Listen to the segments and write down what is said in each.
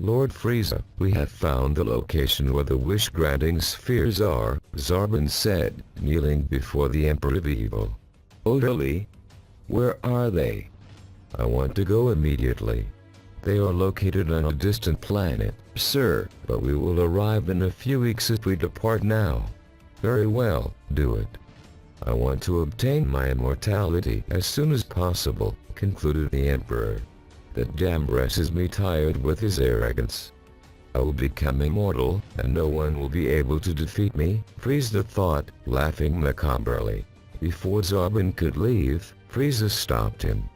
Lord Frieza, we have found the location where the wish-granting spheres are, Zarbon said, kneeling before the Emperor of Evil. Orderly? Where are they? I want to go immediately. They are located on a distant planet, sir, but we will arrive in a few weeks if we depart now. Very well, do it. I want to obtain my immortality as soon as possible, concluded the Emperor. That damn wresses me tired with his arrogance. I will become immortal, and no one will be able to defeat me, Frieza thought, laughing macabrely. Before Zarbon could leave, Frieza stopped him.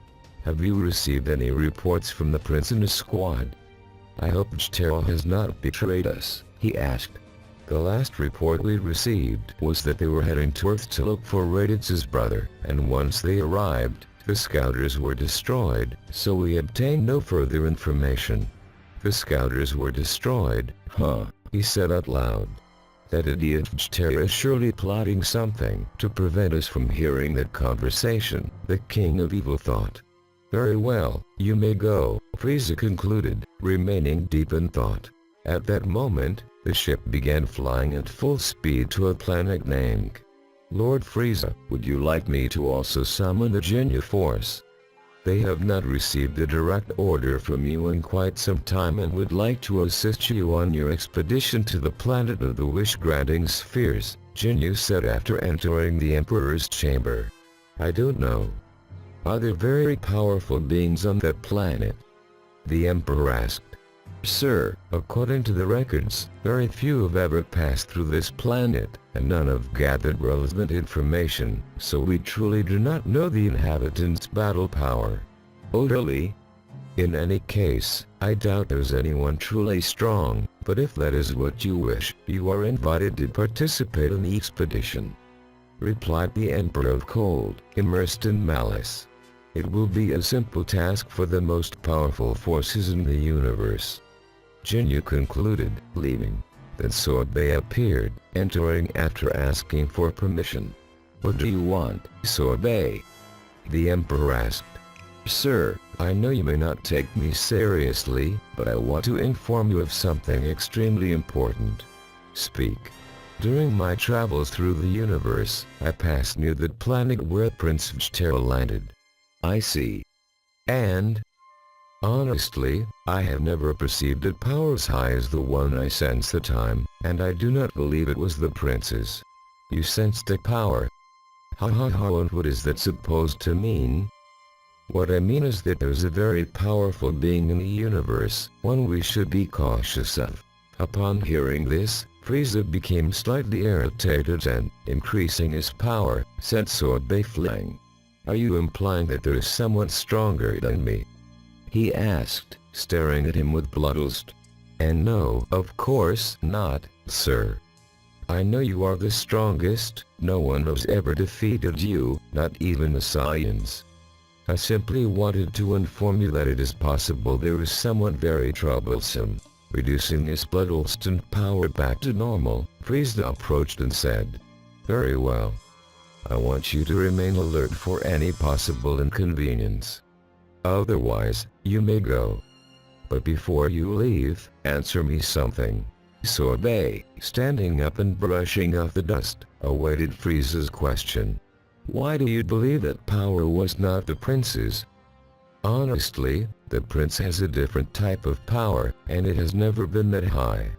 Have you received any reports from the prince and his squad? I hope Vegeta has not betrayed us, he asked. The last report we received was that they were heading to Earth to look for Raditz's brother, and once they arrived, the scouters were destroyed, so we obtained no further information. The scouters were destroyed, huh, he said out loud. That idiot Vegeta is surely plotting something to prevent us from hearing that conversation, the King of Evil thought. Very well, you may go, Frieza concluded, remaining deep in thought. At that moment, the ship began flying at full speed to a planet named. Lord Frieza, would you like me to also summon the Ginyu Force? They have not received a direct order from you in quite some time and would like to assist you on your expedition to the planet of the wish-granting spheres, Ginyu said after entering the Emperor's chamber. I don't know. Are there very powerful beings on that planet? The Emperor asked. Sir, according to the records, very few have ever passed through this planet, and none have gathered relevant information, so we truly do not know the inhabitants' battle power. Orderly? In any case, I doubt there's anyone truly strong, but if that is what you wish, you are invited to participate in the expedition. Replied the Emperor of Cold, immersed in malice. It will be a simple task for the most powerful forces in the universe. Ginyu concluded, leaving. Then Sorbet appeared, entering after asking for permission. What do you want, Sorbet? The Emperor asked. Sir, I know you may not take me seriously, but I want to inform you of something extremely important. Speak. During my travels through the universe, I passed near the planet where Prince Vegeta landed. I see. And? Honestly, I have never perceived a power as high as the one I sensed the time, and I do not believe it was the prince's. You sensed a power. Ha ha ha, and what is that supposed to mean? What I mean is that there's a very powerful being in the universe, one we should be cautious of. Upon hearing this, Frieza became slightly irritated and, increasing his power, sent Sorbet flying. Are you implying that there is someone stronger than me? He asked, staring at him with bloodlust. And no, of course not, sir. I know you are the strongest, no one has ever defeated you, not even the Saiyans. I simply wanted to inform you that it is possible there is someone very troublesome. Reducing his bloodlust and power back to normal, Frieza approached and said, Very well. I want you to remain alert for any possible inconvenience. Otherwise, you may go. But before you leave, answer me something. Sorbet, standing up and brushing off the dust, awaited Frieza's question. Why do you believe that power was not the prince's? Honestly, the prince has a different type of power, and it has never been that high.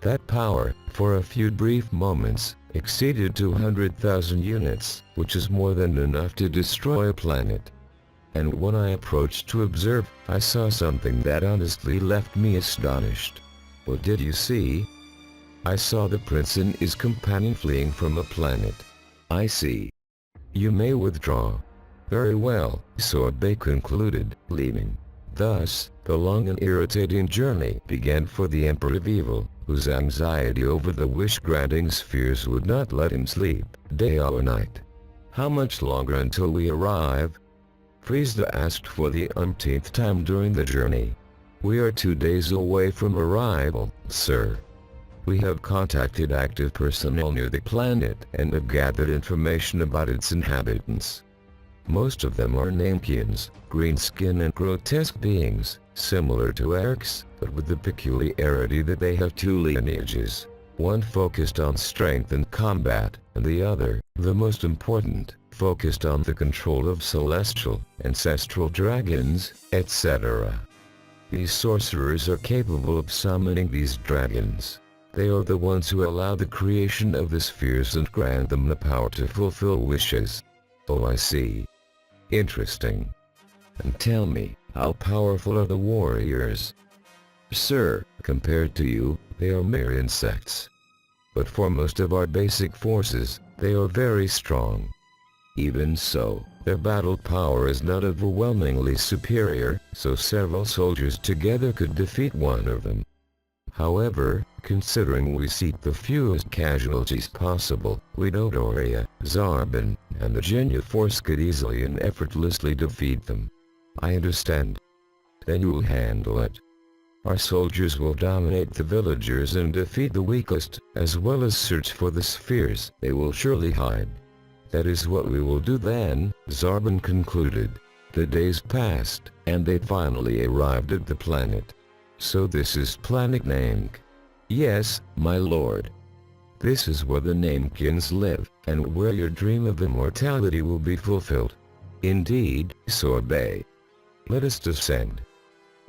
That power, for a few brief moments, exceeded 200,000 units, which is more than enough to destroy a planet. And when I approached to observe, I saw something that honestly left me astonished. What did you see? I saw the prince and his companion fleeing from a planet. I see. You may withdraw. Very well, Sorbet concluded, leaving. Thus, the long and irritating journey began for the Emperor of Evil, whose anxiety over the wish-granting spheres would not let him sleep, day or night. How much longer until we arrive? Frieza asked for the umpteenth time during the journey. We are 2 days away from arrival, sir. We have contacted active personnel near the planet and have gathered information about its inhabitants. Most of them are Namekians, green skin and grotesque beings, similar to Eric's, but with the peculiarity that they have two lineages, one focused on strength and combat, and the other, the most important, focused on the control of celestial, ancestral dragons, etc. These sorcerers are capable of summoning these dragons. They are the ones who allow the creation of the spheres and grant them the power to fulfill wishes. Oh, I see. Interesting. And tell me, how powerful are the warriors? Sir, compared to you, they are mere insects. But for most of our basic forces, they are very strong. Even so, their battle power is not overwhelmingly superior, so several soldiers together could defeat one of them. However, considering we seek the fewest casualties possible, we know Doria, Zarbon, and the Genya force could easily and effortlessly defeat them. I understand. Then you will handle it. Our soldiers will dominate the villagers and defeat the weakest, as well as search for the spheres they will surely hide. That is what we will do then, Zarbon concluded. The days passed, and they finally arrived at the planet. So this is planet Namek. Yes, my lord. This is where the Namekins live, and where your dream of immortality will be fulfilled. Indeed, Sorbet. Let us descend.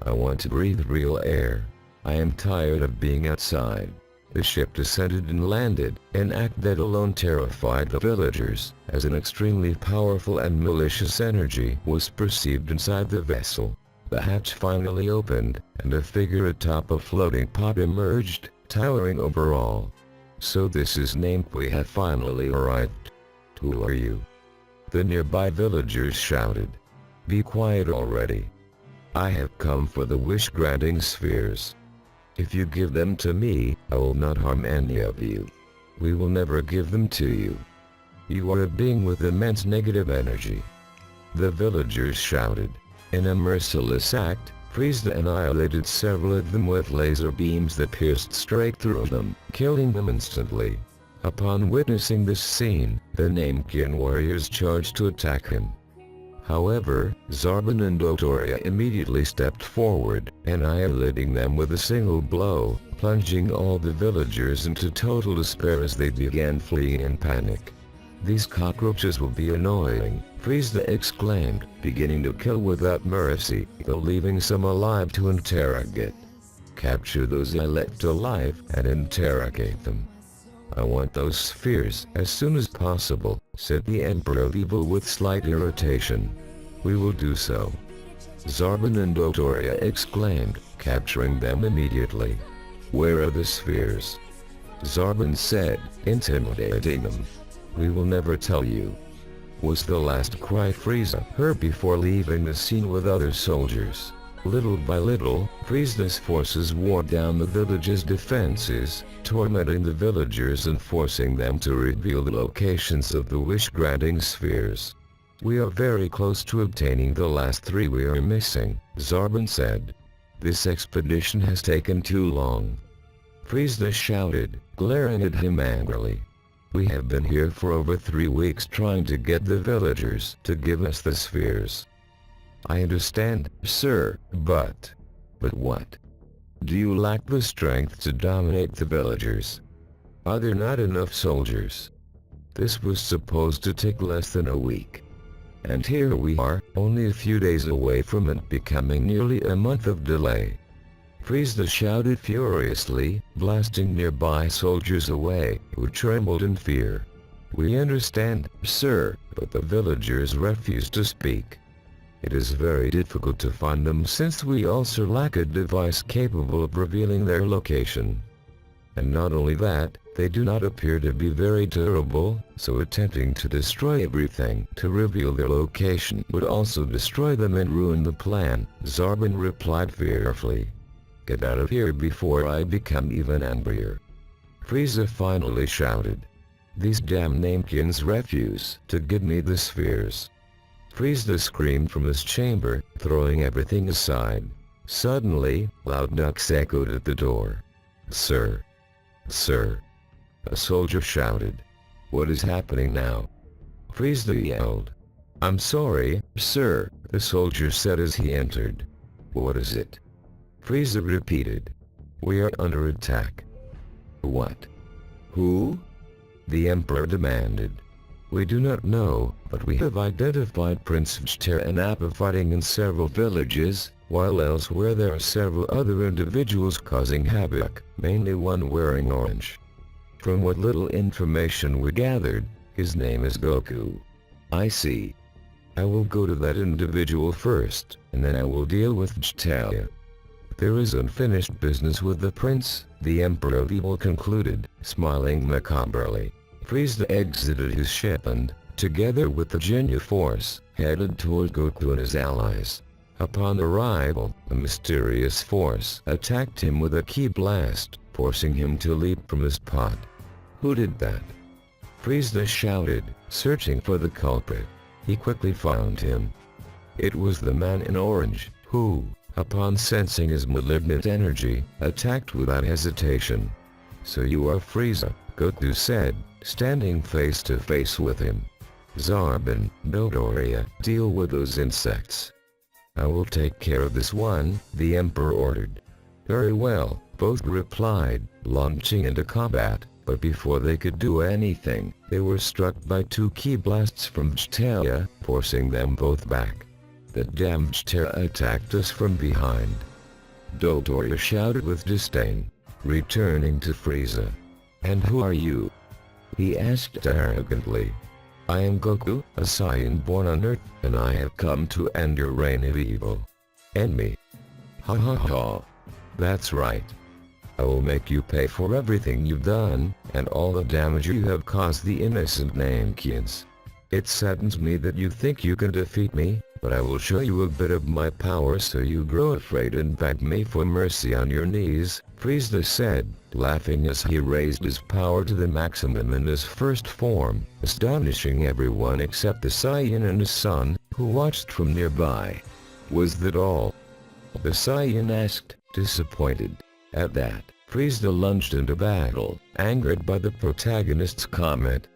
I want to breathe real air. I am tired of being outside. The ship descended and landed, an act that alone terrified the villagers, as an extremely powerful and malicious energy was perceived inside the vessel. The hatch finally opened, and a figure atop a floating pod emerged, towering over all. So this is Namek. We have finally arrived. Who are you? The nearby villagers shouted. Be quiet already. I have come for the wish-granting spheres. If you give them to me, I will not harm any of you. We will never give them to you. You are a being with immense negative energy. The villagers shouted. In a merciless act, Frieza annihilated several of them with laser beams that pierced straight through them, killing them instantly. Upon witnessing this scene, the Namekian warriors charged to attack him. However, Zarbon and Dotoria immediately stepped forward, annihilating them with a single blow, plunging all the villagers into total despair as they began fleeing in panic. These cockroaches will be annoying, Frieza exclaimed, beginning to kill without mercy, though leaving some alive to interrogate. Capture those I left alive and interrogate them. I want those spheres as soon as possible, said the Emperor of Evil with slight irritation. We will do so. Zarbon and Dotoria exclaimed, capturing them immediately. Where are the spheres? Zarbon said, intimidating them. We will never tell you, was the last cry Frieza heard before leaving the scene with other soldiers. Little by little, Frieza's forces wore down the village's defenses, tormenting the villagers and forcing them to reveal the locations of the wish-granting spheres. We are very close to obtaining the last three we are missing, Zarbon said. This expedition has taken too long. Frieza shouted, glaring at him angrily. We have been here for over 3 weeks trying to get the villagers to give us the spheres. I understand, sir, but what? Do you lack the strength to dominate the villagers? Are there not enough soldiers? This was supposed to take less than a week. And here we are, only a few days away from it becoming nearly a month of delay. Frieza shouted furiously, blasting nearby soldiers away, who trembled in fear. We understand, sir, but the villagers refuse to speak. It is very difficult to find them since we also lack a device capable of revealing their location. And not only that, they do not appear to be very durable, so attempting to destroy everything to reveal their location would also destroy them and ruin the plan, Zarbon replied fearfully. Get out of here before I become even angrier. Frieza finally shouted. These damn Namekins refuse to give me the spheres. Frieza screamed from his chamber, throwing everything aside. Suddenly, loud knocks echoed at the door. Sir! Sir! A soldier shouted. What is happening now? Frieza yelled. I'm sorry, sir, the soldier said as he entered. What is it? Frieza repeated. We are under attack. What? Who? The Emperor demanded. We do not know, but we have identified Prince Vegeta and Appa fighting in several villages, while elsewhere there are several other individuals causing havoc, mainly one wearing orange. From what little information we gathered, his name is Goku. I see. I will go to that individual first, and then I will deal with Vegeta. There is unfinished business with the prince, the Emperor of Evil concluded, smiling macabrely. Frieza exited his ship and, together with the Genya force, headed toward Goku and his allies. Upon arrival, a mysterious force attacked him with a ki blast, forcing him to leap from his pod. Who did that? Frieza shouted, searching for the culprit. He quickly found him. It was the man in orange, who, upon sensing his malignant energy, attacked without hesitation. So you are Frieza, Goku said, standing face to face with him. Zarbon, Dodoria, deal with those insects. I will take care of this one, the Emperor ordered. Very well, both replied, launching into combat, but before they could do anything, they were struck by two ki blasts from Vegeta, forcing them both back. That damn Vegeta attacked us from behind. Dodoria shouted with disdain, returning to Frieza. And who are you? He asked arrogantly. I am Goku, a Saiyan born on Earth, and I have come to end your reign of evil. End me. Ha ha ha. That's right. I will make you pay for everything you've done, and all the damage you have caused the innocent Nankians. It saddens me that you think you can defeat me, but I will show you a bit of my power so you grow afraid and beg me for mercy on your knees, Frieza said, laughing as he raised his power to the maximum in his first form, astonishing everyone except the Saiyan and his son, who watched from nearby. Was that all? The Saiyan asked, disappointed. At that, Frieza lunged into battle, angered by the protagonist's comment.